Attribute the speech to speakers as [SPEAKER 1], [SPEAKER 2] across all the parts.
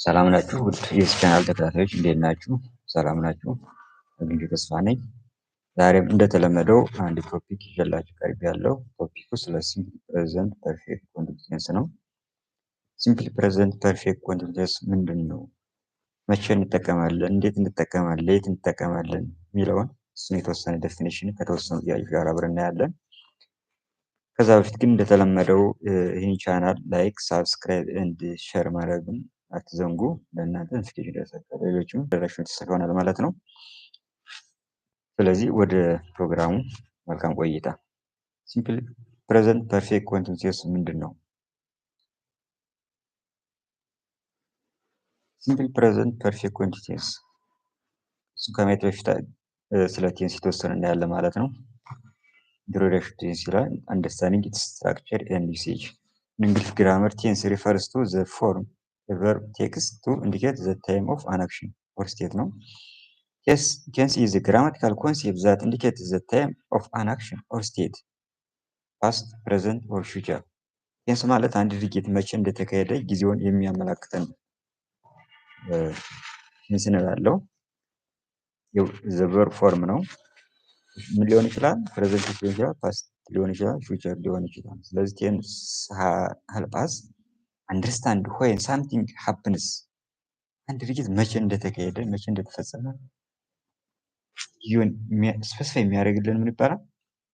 [SPEAKER 1] ሰላም ናችሁ ውድ የዚህ ቻናል ተከታታዮች እንዴት ናችሁ? ሰላም ናችሁ? እንግዲህ ተስፋ ነኝ። ዛሬም እንደተለመደው አንድ ቶፒክ ይዤላችሁ ቀርቤያለሁ። ቶፒኩ ስለ ሲምፕል ፕሬዘንት ፐርፌክት ኮንቲኒዩስ ነው። ሲምፕል ፕሬዘንት ፐርፌክት ኮንቲኒዩስ ምንድን ነው? መቼ እንጠቀማለን? እንዴት እንጠቀማለን? የት እንጠቀማለን? የሚለውን እሱን የተወሰነ ዴፊኒሽን ከተወሰኑ ጥያቄዎች ጋር አብረን እናያለን። ከዛ በፊት ግን እንደተለመደው ይህን ቻናል ላይክ፣ ሳብስክራይብ ኤንድ ሼር ማድረግን አትዘንጉ። ለእናንተ ኖቲፊኬሽን ይደርሳችኋል፣ ሌሎችም ደራሽ ይሆናል ማለት ነው። ስለዚህ ወደ ፕሮግራሙ መልካም ቆይታ። ሲምፕል ፕሬዘንት ፐርፌክት ኮንቲኒዩስ ምንድን ነው? ሲምፕል ፕሬዘንት ፐርፌክት ኮንቲኒዩስ እሱ ከማየት በፊት ስለ ቴንስ የተወሰነ እናያለን ማለት ነው። ኢንትሮዳክሽን ቴንስ ይላል። አንደርስታንዲንግ ኢትስ ስትራክቸር ኤንድ ዩሴጅ ኢን እንግሊሽ ግራመር ቴንስ ሪፈርስ ቱ ዘ ፎርም a verb takes to indicate the time of an action or state ነው። Tense is a grammatical concept that indicates the time of an action or state, past, present or future. ቴንስ ማለት አንድ ድርጊት መቼ እንደተካሄደ ጊዜውን የሚያመላክተን ቴንስ እንላለው። the verb form ነው። ምን ሊሆን ይችላል? ፕሬዘንት ሊሆን ይችላል፣ ፓስት ሊሆን ይችላል፣ ፊውቸር ሊሆን ይችላል። ስለዚህ ቴንስ help us understand when something happens፣ አንድ ድርጊት መቼ እንደተካሄደ መቼ እንደተፈጸመ ስፔሲፋይ የሚያደርግልን ምን ይባላል?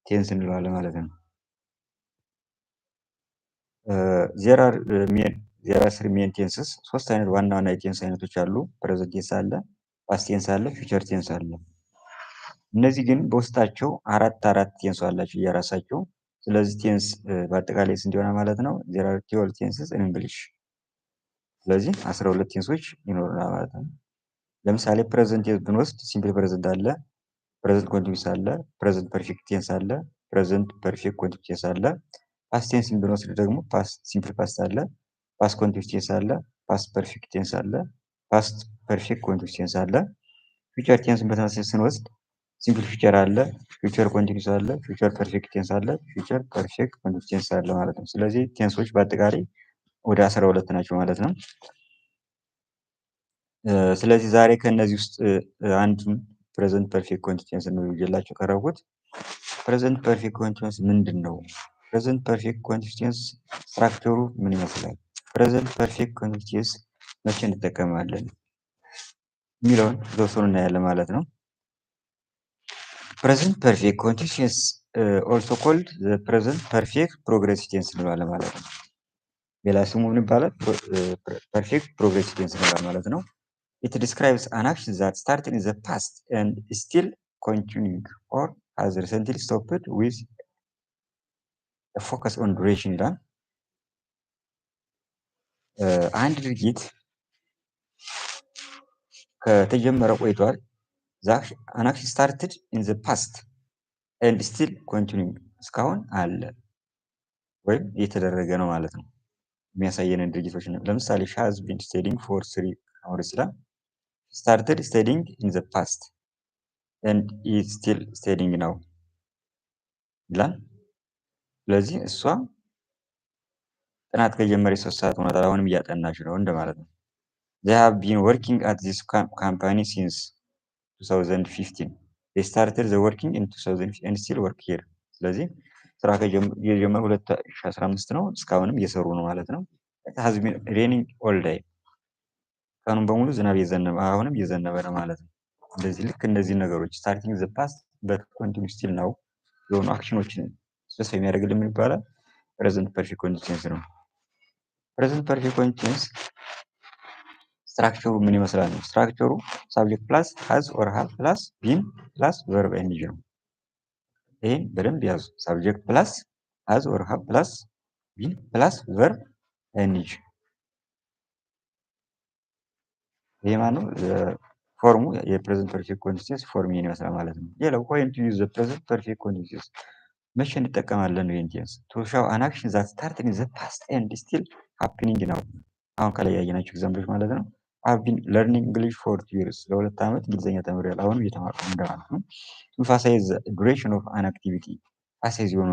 [SPEAKER 1] ቴንስ እንለዋለን ማለት ነው። there are three main tenses፣ ሶስት አይነት ዋና ዋና የቴንስ አይነቶች አሉ። ፕሬዘንት ቴንስ አለ፣ ፓስት ቴንስ አለ፣ ፊውቸር ቴንስ አለ። እነዚህ ግን በውስጣቸው አራት ቴንስ አላቸው እየራሳቸው። ስለዚህ ቴንስ በአጠቃላይ ስንት ይሆናል ማለት ነው? there are 12 tenses in English። ስለዚህ 12 ቴንሶች ይኖሩናል ማለት ነው። ለምሳሌ ፕሬዘንት ቴንስ ብንወስድ ሲምፕል ፕሬዘንት አለ፣ ፕሬዘንት ኮንቲኒዩስ አለ፣ ፕሬዘንት ፐርፌክት ቴንስ አለ፣ ፕሬዘንት ፐርፌክት ኮንቲኒዩስ ቴንስ አለ። ፓስት ቴንስን ብንወስድ ደግሞ ሲምፕል ፓስት አለ፣ ፓስት ኮንቲኒዩስ ቴንስ አለ፣ ፓስት ፐርፌክት ቴንስ አለ፣ ፓስት ፐርፌክት ኮንቲኒዩስ ቴንስ አለ። ፊውቸር ቴንስን በተመሳሳይ ስንወስድ ሲምፕል ፊውቸር አለ፣ ፊውቸር ኮንቲኒዩስ አለ፣ ፊውቸር ፐርፌክት ቴንስ አለ፣ ፊውቸር ፐርፌክት ኮንቲኒዩስ ቴንስ አለ ማለት ነው። ስለዚህ ቴንሶች በአጠቃላይ ወደ 12 ናቸው ማለት ነው። ስለዚህ ዛሬ ከነዚህ ውስጥ አንዱን ፕሬዘንት ፐርፌክት ኮንቲኒዩስ ነው ይዤላችሁ ቀረብኩት። ፕሬዘንት ፐርፌክት ኮንቲኒዩስ ምንድን ነው? ፕሬዘንት ፐርፌክት ኮንቲኒዩስ ስትራክቸሩ ምን ይመስላል? ፕሬዘንት ፐርፌክት ኮንቲኒዩስ መቼ እንጠቀማለን የሚለውን የተወሰኑ እናያለን ማለት ነው። ፕሬዘንት ፐርፌክት ኮንቲኒዩስ ኦልሶ ኮልድ ዘ ፕሬዘንት ፐርፌክት ፕሮግሬሲቭ ቴንስ እንለዋለን ማለት ነው። ሌላ ስሙ ምን ይባላል? ፐርፌክት ፕሮግሬሲቭ ቴንስ እንለዋለን ማለት ነው። It describes an action that started in the past and is still continuing or has recently stopped with a focus on duration ይላል። አንድ ድርጊት ከተጀመረ ቆይቷል። an action started in the past and still continuing፣ እስካሁን አለ ወይም እየተደረገ ነው ማለት ነው። የሚያሳየንን ድርጊቶች ነው። ለምሳሌ she has been studying for 3 hours ይላል። started studying in the past and is still studying now ይላል። ስለዚህ እሷ ጥናት ከጀመረች 3 ሰዓት ሆኗታል፣ አሁንም እያጠናች ነው እንደማለት ነው። they have been working at this company since 2015 they started the working in 2015 and still work here። ስለዚህ ስራ የጀመሩ 2015 ነው፣ እስካሁንም እየሰሩ ነው ማለት ነው። it has been raining all day፣ ቀኑን በሙሉ ዝናብ እየዘነበ አሁንም እየዘነበ ነው ማለት ነው። እንደዚህ ልክ እነዚህ ነገሮች starting the past but continue still now የሆኑ አክሽኖችን ስፔሲፋይ የሚያደርግልን ምን ይባላል? ፕሬዘንት ፐርፌክት ኮንቲኒዩስ ነው። ፕሬዘንት ፐርፌክት ኮንቲኒዩስ ስትራክቸሩ ምን ይመስላል ነው? ስትራክቸሩ ሳብጀክት ፕላስ ሃዝ ኦር ሃቭ ፕላስ ቢን ፕላስ ቨርብ ኤንድ ነው። ይሄን በደንብ ያዙ። ሳብጀክት ፕላስ ሃዝ ኦር ሃቭ ፕላስ ቢን ፕላስ ቨርብ ኤንድ። ይሄ ማለት ፎርሙ የፕሬዘንት ፐርፌክት ኮንቲኒዩስ ፎርም ይሄን ይመስላል ማለት ነው። ሌላው when to use the present perfect continuous መቼ እንጠቀማለን ነው? ቴንስ to show an action that started in the past and still happening now። አሁን ከላይ ያየናቸው ኤግዛምፕሎች ማለት ነው። I've been learning English for 2 years፣ ለ2 ዓመት እንግሊዝኛ ተምሬያለሁ፣ አሁንም እየተማርኩ ነው እንደማለት ነው። emphasize the duration of an activity፣ emphasize የሆነ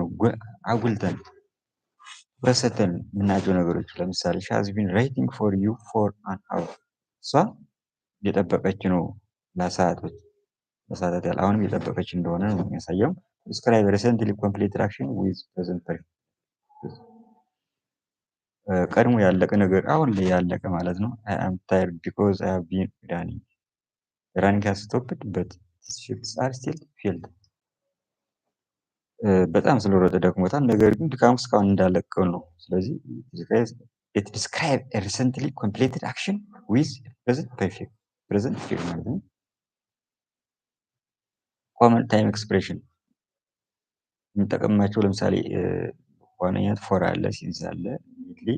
[SPEAKER 1] አጉልተን በሰተን የምናያቸው ነገሮች። ለምሳሌ she has been writing for you for an hour፣ እሷ እየጠበቀች ነው ለሰዓታት ያህል አሁንም እየጠበቀች እንደሆነ ነው የሚያሳየው። ዲስክራይብ ሪሰንትሊ ኮምፕሊትድ አክሽን ዊዝ ፕሬዘንት ፐርፌክት ቀድሞ ያለቀ ነገር አሁን ላይ ያለቀ ማለት ነው። አይ አም ታየርድ ቢኮዝ አይ ሃቭ ቢን ራኒንግ ራኒንግ ሃዝ ስቶፕድ በት ሺፍትስ አር ስቲል ፊልድ በጣም ስለሮጠ ደክሞታል፣ ነገር ግን ድካሙ እስካሁን እንዳለቀው ነው። ስለዚህ ኢት ዲስክራይብ ሪሰንትሊ ኮምፕሊትድ አክሽን ዊዝ ፕሬዘንት ፐርፌክት ፕሬዘንት ፐርፌክት ማለት ነው። ኮመን ታይም ኤክስፕሬሽን የምንጠቀምባቸው ለምሳሌ በዋነኛነት ፎር አለ፣ ሲንስ አለ። ኢሚዲየትሊ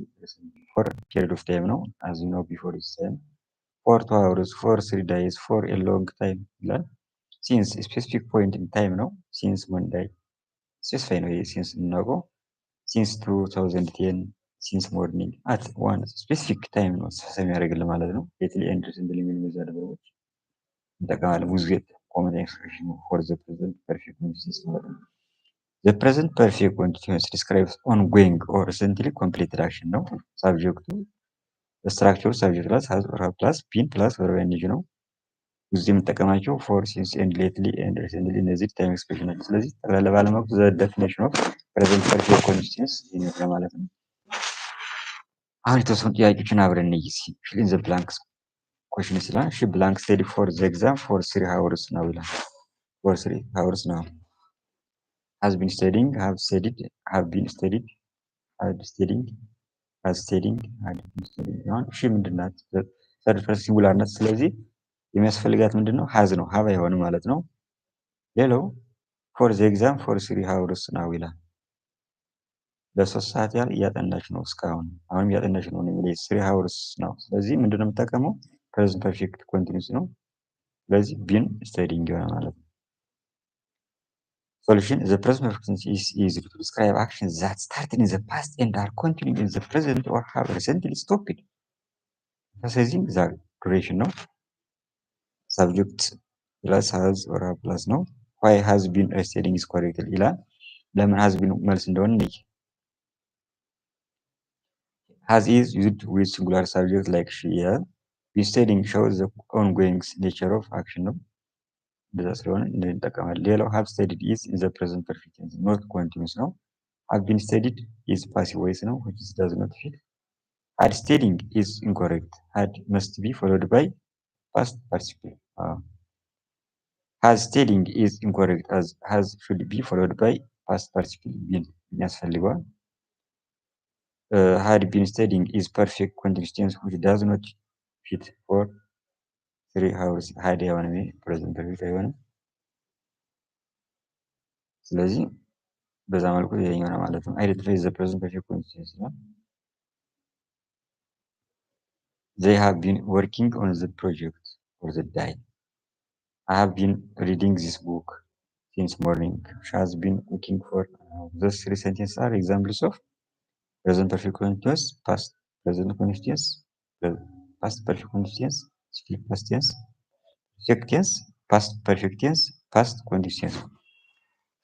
[SPEAKER 1] ፎር ፔሪድ ኦፍ ታይም ነው አዝ ዩ ኖው ቢፎር ዲስ ታይም ፎር 2 hours ፎር 3 days ፎር ኤ ሎንግ ታይም ይላል። ሲንስ ስፔሲፊክ ፖይንት ኢን ታይም ነው። ሲንስ መንዳይ ስፔሲፋይ ነው። ሲንስ የምናውቀው ሲንስ 2010 ሲንስ ሞርኒንግ አት ዋን ስፔሲፊክ ታይም ነው ስፔሲፋይ የሚያደርግልን ማለት ነው። ሌትሊ ኤንድ ሪሰንትሊ የሚሉ ነገሮች እንጠቀማለን። ውዝ ኮመን ኤክስፕሬሽን ፎር ዘ ፕሬዘንት ፐርፌክት ኮንቲኒዩስ ማለት ነው። ዘ ፕሬዘንት ፐርፌክት ኮንቲኒዩስ ዲስክራይብስ ኦንጎይንግ ኦር ሪሰንትሊ ኮምፕሊትድ አክሽን ነው። ሳብጀክቱ ስትራክቸሩ ሳብጀክት ፕላስ ሃዝ ኦር ሃቭ ፕላስ ቢን ፕላስ ቨርብ ኢንግ ነው። ብዙ የምጠቀማቸው ፎር ሲንስ ኤንድ ሌትሊ ኤንድ ሪሰንትሊ እነዚህ ታይም ኤክስፕሬሽን ናቸው። ስለዚህ ጠቅላላ ባለማወቅ ዘ ዴፊኒሽን ኦፍ ፕሬዘንት ፐርፌክት ኮንቲኒዩስ ይሄን ማለት ነው። አሁን የተወሰኑ ጥያቄዎችን አብረን እንይ። ፊል ኢን ዘ ብላንክስ ኮሽን ይላል። ሺ ብላንክ ስቴዲ ፎር ዘ ኤግዛም ፎር 3 hours ነው ይላል። ፎር 3 hours ነው። has been studying have studied have been studied had studying has studying had been studying አሁን ሺ ምንድን ናት? ሰርድ ፐርሰን ሲንጉላር ናት። ስለዚህ የሚያስፈልጋት ምንድን ነው? ሀዝ ነው። ሀብ አይሆንም ማለት ነው። ሌላው ፎር ዘ ኤግዛም ፎር 3 hours ነው ይላል። ለሶስት ሰዓት ያህል እያጠናች ነው እስካሁን አሁንም እያጠናች ነው የሚለው 3 hours ነው። ስለዚህ ምንድነው የምጠቀመው? ፕሬዘንት ፐርፌክት ኮንቲኒዩስ ነው። ስለዚህ ቢን ስተዲንግ ይሆናል ማለት ነው። ሶሉሽን ዘ ፕሬዘንት ፐርፌክት ኮንቲኒዩስ ኢዝ ቱ ዲስክራይብ አክሽንስ ዛት ስታርትድ ኢን ዘ ፓስት ኤንድ አር ኮንቲኒዩድ ኢን ዘ ፕሬዘንት ኦር ሃቭ ሪሰንትሊ ስቶፕድ። ስለዚህ ዛ ዱሬሽን ነው። ሳብጀክት ፕላስ ሃዝ ኦር ሃቭ ፕላስ ነው። ዋይ ሃዝ ቢን ስተዲንግ ኢዝ ኮሬክት ይላል። ለምን ሃዝ ቢን መልስ እንደሆነ እንይ። has is used with singular subject like she ይላል። been studying shows the ongoing nature of action ነው። እንደዛ ስለሆነ እንጠቀማለን። ሌላው have studied is in the present perfect tense not continuous ነው። have been studied is passive voice ነው which is does not fit. had studying is incorrect. had must be followed by past participle. has studying is incorrect as has should be followed by past participle ቢል ያስፈልገዋል። had been studying is perfect continuous tense which does not fit for 3 hours had የሆነ present perfect አይሆንም። ስለዚህ በዛ መልኩ ይሄኛው ነው ማለት ነው። identify the present perfect continuous tense ነው። they have been working on the project for the day. I have been reading this book since morning. She has been cooking for those 3 sentences are examples of present perfect continuous, past present continuous, past perfect continuous, split past tense, perfect tense, past perfect tense, past continuous tense.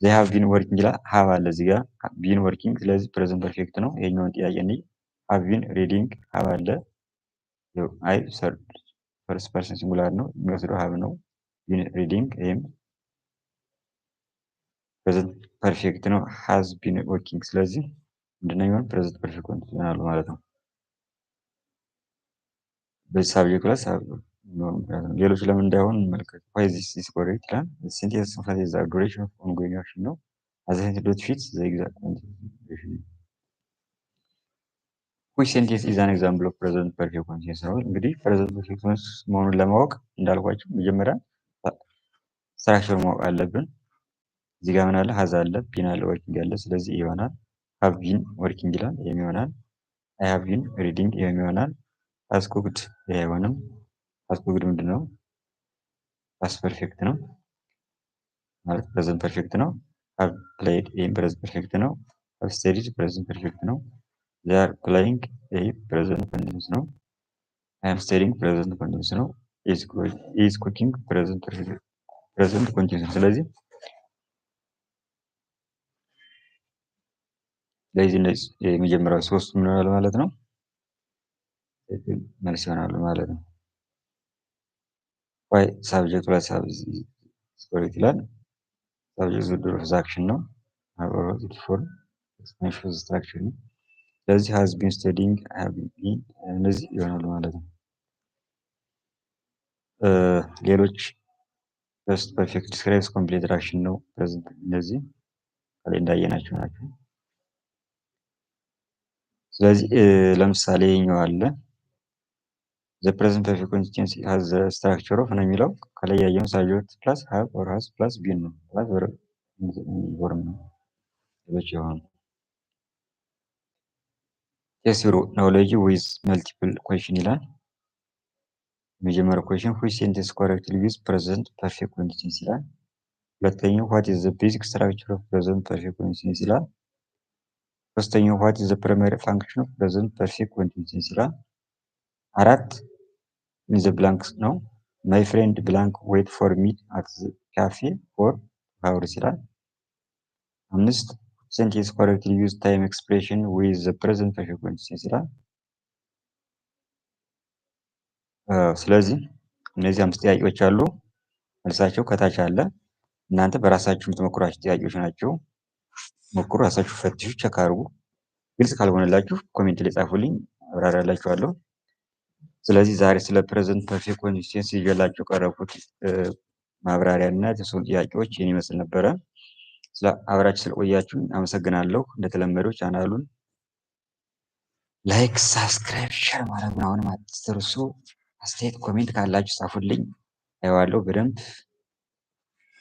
[SPEAKER 1] they have been working ይላል። have አለ እዚህ ጋር been working ስለዚህ present perfect ነው። ይሄኛውን ጥያቄ እንይ። have been reading have አለ አይ ፈርስት ፐርሰን ሲንጉላር ነው የሚወስደው have ነው። been reading ይሄም present perfect ነው። has been working ስለዚህ ምንድነው የሚሆነው? present perfect continuous ይሆናል ማለት ነው። በዚህ ሳብጀክት ላይ ሌሎች ለምን እንዳይሆን እንመልከት። why this is correct ይላል። sentence emphasizes the duration of ongoing action ነው። as a dot fits the exact duration which sentence is an example of present perfect continuous ነው። እንግዲህ present perfect continuous መሆኑን ለማወቅ እንዳልኳችሁ መጀመሪያ ስትራክቸር ማወቅ አለብን። እዚህ ጋር ምን አለ? has አለ been አለ working አለ። ስለዚህ ይሆናል have been working ይላል። ይሄም ይሆናል I have been reading ይሄም ይሆናል has cooked ይሄ አይሆንም። has cooked ምንድነው? past perfect ነው ማለት present perfect ነው። have played ይሄም present perfect ነው። have studied present perfect ነው። they are playing ይሄ present continuous ነው። I am studying present continuous ነው። is cooking present continuous ስለዚህ ለዚህ እነዚህ የመጀመሪያው ሶስቱ ምን ይሆናል ማለት ነው? መልስ ይሆናሉ ማለት ነው። ዋይ ሳብጀክቱ ላይ ስኮሬት ይላል። ሳብጀክት ዙ ኦፍ አክሽን ነው። ፎር ኤክስፕላኔሽን ኦፍ ስትራክቸር ነው። ስለዚህ ሃዝ ቢን ስተዲንግ እነዚህ ይሆናሉ ማለት ነው። ሌሎች ጀስት ፐርፌክት ዲስክራይብስ ኮምፕሌት አክሽን ነው። እነዚህ ከላይ እንዳየናቸው ናቸው። ስለዚህ ለምሳሌ ይኸኛው አለ ዘ ፕሬዘንት ፐርፌክት ኮንቲኒዩስ ሃዝ ዘ ስትራክቸር ኦፍ ነው የሚለው ከላይ ያየነው ሳብጀክት ፕላስ ሃቭ ኦር ሃዝ ፕላስ ቢን ነው። ፕላስ ቨርብ ነው። ሌሎች የሆኑ ቴስሩ ናውሌጅ ዊዝ መልቲፕል ኩዌሽን ይላል። የመጀመሪያው ኩዌሽን ዊች ሴንቴንስ ኮሬክትሊ ዩዝ ፕሬዘንት ፐርፌክት ኮንቲኒዩስ ይላል። ሁለተኛው ዋት ኢዝ ዘ ቤዚክ ስትራክቸር ኦፍ ፕሬዘንት ፐርፌክት ኮንቲኒዩስ ይላል። ሶስተኛው ዋት ኢዝ ዘ ፕራይመሪ ፋንክሽን ኦፍ ፕሬዘንት ፐርፌክት ኮንቲኒዩስ ይላል። አራት ኢን ዘ ብላንክስ ነው። ማይ ፍሬንድ ብላንክ ዌት ፎር ሚ አት ዘ ካፌ ፎር ሃውርስ ይላል። አምስት ሴንቴንስ ኮሬክትሊ ዩዝ ታይም ኤክስፕሬሽን ዊዝ ዘ ፕሬዘንት ፐርፌክት ኮንቲኒዩስ ይላል። ስለዚህ እነዚህ አምስት ጥያቄዎች አሉ። መልሳቸው ከታች አለ። እናንተ በራሳችሁ የምትሞክሯቸው ጥያቄዎች ናቸው። ሞክሩ፣ ራሳችሁ ፈትሹ፣ ቸክ አድርጉ። ግልጽ ካልሆነላችሁ ኮሜንት ላይ ጻፉልኝ፣ አብራራላችኋለሁ። ስለዚህ ዛሬ ስለ ፕሬዘንት ፐርፌክት ኮንቲኒዩስ ይዤላችሁ ቀረብኩት ማብራሪያ እና የተሰሩ ጥያቄዎች ይህን ይመስል ነበረ። አብራችሁ ስለቆያችሁ አመሰግናለሁ። እንደተለመደው ቻናሉን ላይክ፣ ሳብስክራይብ፣ ሼር ማድረግ አሁንም አትርሱ። አስተያየት ኮሜንት ካላችሁ ጻፉልኝ፣ አየዋለሁ በደንብ።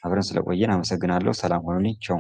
[SPEAKER 1] አብረን ስለቆየን አመሰግናለሁ። ሰላም ሆኑልኝ። ቻው